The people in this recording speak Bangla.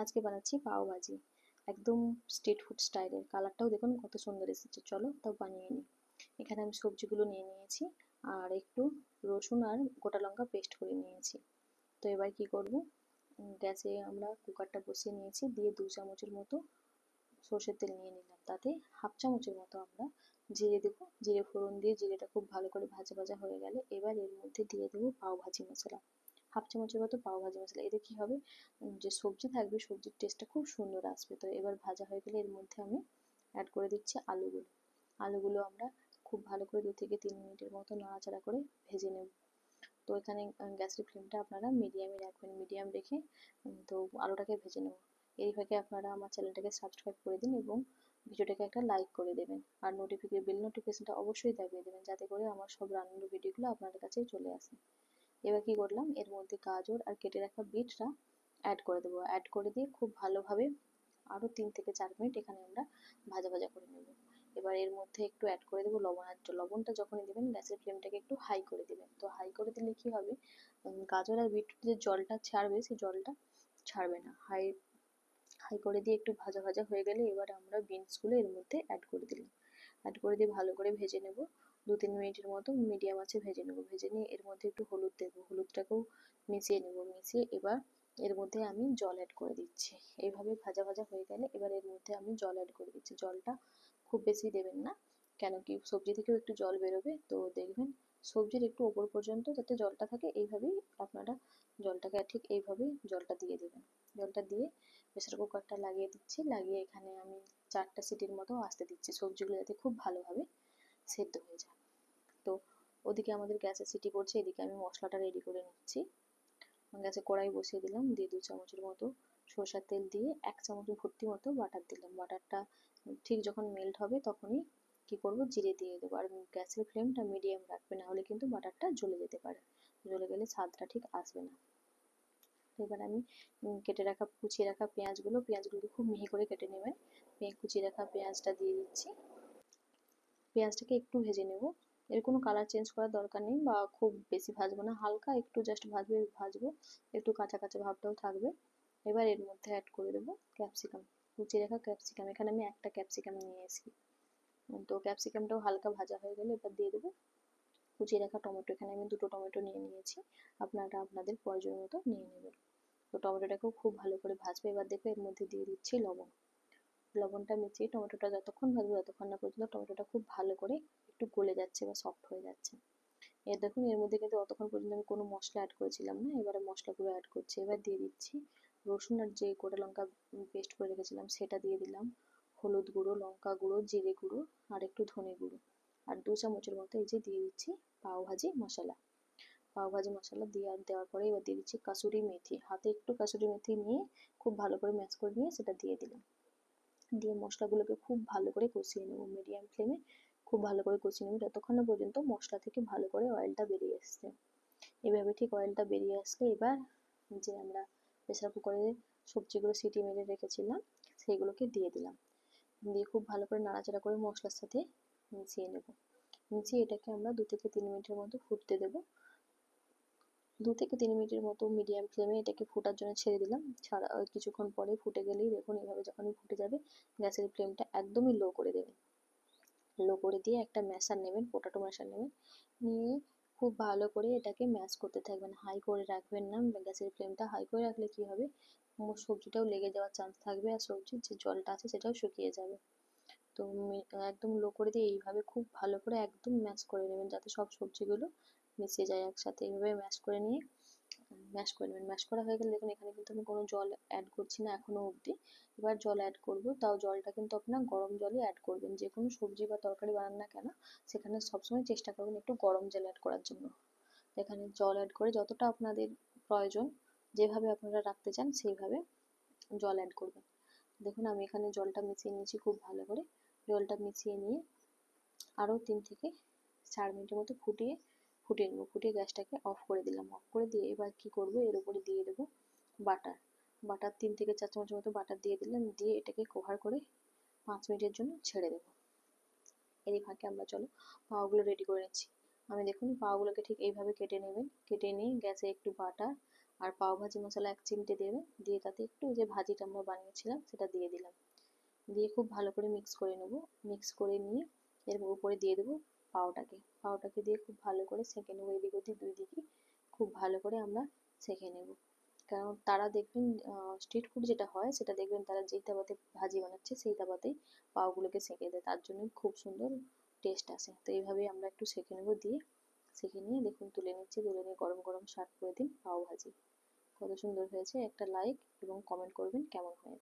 আজকে বানাচ্ছি পাও ভাজি, একদম স্ট্রিট ফুড স্টাইলের। কালারটাও দেখুন কত সুন্দর এসেছে। চলো তাও বানিয়ে নিই। এখানে আমি সবজিগুলো নিয়ে নিয়েছি, আর একটু রসুন আর গোটা লঙ্কা পেস্ট করে নিয়েছি। তো এবার কি করব, গ্যাসে আমরা কুকারটা বসিয়ে নিয়েছি, দিয়ে 2 চামচের মতো সর্ষের তেল নিয়ে নিলাম। তাতে হাফ চামচের মতো আমরা জিরে দেবো। জিরে ফোড়ন দিয়ে জিরেটা খুব ভালো করে ভাজা ভাজা হয়ে গেলে এবার এর মধ্যে দিয়ে দেবো পাও ভাজি মশলা, হাফ চামচের মতো পাও ভাজি মশলা। এতে কি হবে, যে সবজি থাকবে সবজির টেস্টটা খুব সুন্দর আসবে। তো এবার ভাজা হয়ে গেলে এর মধ্যে আমি অ্যাড করে দিচ্ছি আলুগুলো। আলুগুলো আমরা খুব ভালো করে 2 থেকে 3 মিনিটের মতো নাড়াচাড়া করে ভেজে নেব। তো এখানে গ্যাসের ফ্লেমটা আপনারা মিডিয়ামে রাখবেন, মিডিয়াম রেখে তো আলুটাকে ভেজে নেব। এই ফাঁকে আপনারা আমার চ্যানেলটাকে সাবস্ক্রাইব করে দিন এবং ভিডিওটাকে একটা লাইক করে দেবেন, আর বেল নোটিফিকেশনটা অবশ্যই দাবিয়ে দেবেন, যাতে করে আমার সব রান্নার ভিডিওগুলো আপনাদের কাছে চলে আসে। এবার কি করলাম, এর মধ্যে গাজর আর কেটে রাখা বিটটা অ্যাড করে দেবো। অ্যাড করে দিয়ে খুব ভালোভাবে আরও 3 থেকে 4 মিনিট এখানে আমরা ভাজা ভাজা করে নেব। এবার এর মধ্যে একটু অ্যাড করে দেবো লবণাক্ত। লবণটা যখনই দেবেন গ্যাসের ফ্লেমটাকে একটু হাই করে দেবেন। তো হাই করে দিলে কি হবে, গাজর আর বিটরুট যে জলটা ছাড়বে সেই জলটা ছাড়বে না। হাই হাই করে দিয়ে একটু ভাজা ভাজা হয়ে গেলে এবার আমরা বিনসগুলো এর মধ্যে অ্যাড করে দিলাম। অ্যাড করে দিয়ে ভালো করে ভেজে নেব। 2-3 মিনিটের মতো মিডিয়াম আঁচে ভেজে নেব। ভেজে নিয়ে এর মধ্যে একটু হলুদ দেবো, হলুদটাকেও মিশিয়ে নেব। মিশিয়ে এবার এর মধ্যে আমি জল অ্যাড করে দিচ্ছি। এইভাবে ভাজা ভাজা হয়ে গেলে এবার এর মধ্যে আমি জল অ্যাড করে দিচ্ছি। জলটা খুব বেশি দেবেন না, কেন কি সবজি থেকেও একটু জল বেরোবে। তো দেখবেন সবজির একটু ওপর পর্যন্ত যাতে জলটা থাকে, এইভাবেই আপনারা জলটাকে ঠিক এইভাবেই জলটা দিয়ে দেবেন। জলটা দিয়ে প্রেসার কুকারটা লাগিয়ে দিচ্ছি। লাগিয়ে এখানে আমি 4টা সিটির মতো আসতে দিচ্ছি, সবজিগুলো যাতে খুব ভালোভাবে সেদ্ধ হয়ে যায়। তো ওদিকে আমাদের গ্যাসে সিটি পড়ছে, এদিকে আমি মশলাটা রেডি করে নিচ্ছি। গ্যাসে কড়াই বসিয়ে দিলাম, দিয়ে 2 চামচের মতো সরষের তেল দিয়ে 1 চামচ ভর্তি মতো বাটার দিলাম। বাটারটা ঠিক যখন মেল্ট হবে তখনই কি করব, জিরে দিয়ে দেবো। আর গ্যাসের ফ্লেমটা মিডিয়াম রাখবে, না হলে কিন্তু বাটারটা জ্বলে যেতে পারে। জ্বলে গেলে স্বাদটা ঠিক আসবে না। এবার আমি কেটে রাখা কুচিয়ে রাখা পেঁয়াজগুলোকে খুব মিহি করে কেটে নেবেন। কুচিয়ে রাখা পেঁয়াজটা দিয়ে দিচ্ছি। পেঁয়াজটাকে একটু ভেজে নেব। এর কোনো কালার চেঞ্জ করার দরকার নেই, বা খুব বেশি ভাজবো না, হালকা একটু জাস্ট ভাজবো, একটু কাঁচা কাঁচা ভাবটাও থাকবে। এবার এর মধ্যে অ্যাড করে দেবো ক্যাপসিকাম, কুচিয়ে রাখা ক্যাপসিকাম। এখানে আমি একটা ক্যাপসিকাম নিয়ে এসেছি। তো ক্যাপসিকামটাও হালকা ভাজা হয়ে গেলে এবার দিয়ে দেবো কুচিয়ে রাখা টমেটো। এখানে আমি 2টো টমেটো নিয়ে নিয়েছি, আপনারা আপনাদের প্রয়োজন মতো নিয়ে নেবেন। তো টমেটোটাকেও খুব ভালো করে ভাজবে। এবার দেখো এর মধ্যে দিয়ে দিচ্ছি লবণ। লবণটা মিশিয়ে টমেটোটা যতক্ষণ ভাজবো ততক্ষণ না পর্যন্ত টমেটোটা খুব ভালো করে একটু গলে যাচ্ছে বা সফট হয়ে যাচ্ছে। দেখুন এর মধ্যে কিন্তু অতক্ষণ পর্যন্ত আমি কোনো মশলা অ্যাড করেছিলাম না, এবারে মশলাগুলো অ্যাড করছি। এবার দিয়ে দিচ্ছি রসুন আর যে গোটা লঙ্কা পেস্ট করে রেখেছিলাম সেটা দিয়ে দিলাম, হলুদ গুঁড়ো, লঙ্কা গুঁড়ো, জিরে গুঁড়ো আর একটু ধনে গুঁড়ো, আর 2 চামচের মতো এই যে দিয়ে দিচ্ছি পাও ভাজি মশলা। পাও ভাজি মশলা দেওয়ার পরে এবার দিয়ে দিচ্ছি কাসুরি মেথি। হাতে একটু কাসুরি মেথি নিয়ে খুব ভালো করে ম্যাশ করে নিয়ে সেটা দিয়ে দিলাম। দিয়ে মশলাগুলোকে খুব ভালো করে কষিয়ে নেব, মিডিয়াম ফ্লেমে খুব ভালো করে কষিয়ে নেব যতক্ষণ না পর্যন্ত মশলা থেকে ভালো করে অয়েলটা বেরিয়ে আসছে। এভাবে ঠিক অয়েলটা বেরিয়ে আসলে এবার যে আমরা প্রেসার কুকারে সবজিগুলো সিটি মেরে রেখেছিলাম সেইগুলোকে দিয়ে দিলাম। দিয়ে খুব ভালো করে নাড়াচাড়া করে মশলার সাথে মিশিয়ে নেব। মিশিয়ে এটাকে আমরা 2 থেকে 3 মিনিটের মতো ফুটতে দেবো। 2 থেকে 3 মিনিটের মতো মিডিয়াম ফ্লেমে এটাকে ফোটার জন্য ছেড়ে দিলাম। কিছুক্ষণ পরে ফুটে গেলেই দেখুন এভাবে যখনই ফুটে যাবে গ্যাসের ফ্লেমটা একদমই লো করে দেবেন। লো করে দিয়ে একটা ম্যাশার নেবেন, পটাটো ম্যাশার নেবেন, নিয়ে খুব ভালো করে এটাকে ম্যাশ করতে থাকবেন। হাই করে রাখবেন না, গ্যাসের ফ্লেমটা হাই করে রাখলে কি হবে, সবজিটাও লেগে যাওয়ার চান্স থাকবে আর সবজির যে জলটা আছে সেটাও শুকিয়ে যাবে। তো একদম লো করে দিয়ে এইভাবে খুব ভালো করে একদম ম্যাশ করে নেবেন যাতে সব সবজিগুলো মিশে যায় একসাথে। এইভাবে ম্যাশ করে নিয়ে ম্যাশ করে নেবেন। ম্যাশ করা হয়ে গেলে দেখুন এখানে কিন্তু আমি কোনো জল অ্যাড করছি না এখনো অবধি। এবার জল অ্যাড করব, তাও জলটা কিন্তু আপনার গরম জলই অ্যাড করবেন। যে কোনো সবজি বা তরকারি বানান না কেন সেখানে সবসময় চেষ্টা করবেন একটু গরম জল অ্যাড করার জন্য। এখানে জল অ্যাড করে যতটা আপনাদের প্রয়োজন, যেভাবে আপনারা রাখতে চান সেইভাবে জল অ্যাড করবেন। দেখুন আমি এখানে জলটা মিশিয়ে নিয়েছি খুব ভালো করে। জলটা মিশিয়ে নিয়ে আরও 3 থেকে 4 মিনিটের মতো ফুটিয়ে নেবো। ফুটিয়ে গ্যাসটাকে অফ করে দিলাম। অফ করে দিয়ে এবার কি করব, এর উপরে দিয়ে দেবো বাটার। 3 থেকে 4 চামচের মতো বাটার দিয়ে দিলাম। দিয়ে এটাকে কভার করে 5 মিনিটের জন্য ছেড়ে দেবো। এরই ফাঁকে আমরা চলো পাওগুলো রেডি করে নিচ্ছি। আমি দেখুন পাওগুলোকে ঠিক এইভাবে কেটে নেবেন। কেটে নিয়ে গ্যাসে একটু বাটার আর পাও ভাজি মশলা 1 চিমটে দেবে, দিয়ে তাতে একটু যে ভাজিটা আমরা বানিয়েছিলাম সেটা দিয়ে দিলাম, দিয়ে খুব ভালো করে মিক্স করে নেব। মিক্স করে নিয়ে এর উপরে দিয়ে দেবো পাওটাকে দিয়ে খুব ভালো করে সেঁকে নেবো, এদিক ওদিক 2 দিকই খুব ভালো করে আমরা সেঁকে নেব। কারণ তারা দেখবেন স্ট্রিট ফুড যেটা হয় সেটা দেখবেন তারা যেই তাওয়াতে ভাজি বানাচ্ছে সেই তাওয়াতেই পাওগুলোকে সেঁকে দেয়, তার জন্যই খুব সুন্দর টেস্ট আসে। তো এইভাবেই আমরা একটু সেঁকে নেবো, দিয়ে সেঁকে নিয়ে দেখুন তুলে নিচ্ছি, তুলে নিয়ে গরম গরম সার্ভ করে দিন পাও ভাজি। কত সুন্দর হয়েছে, একটা লাইক এবং কমেন্ট করবেন কেমন হয়েছে।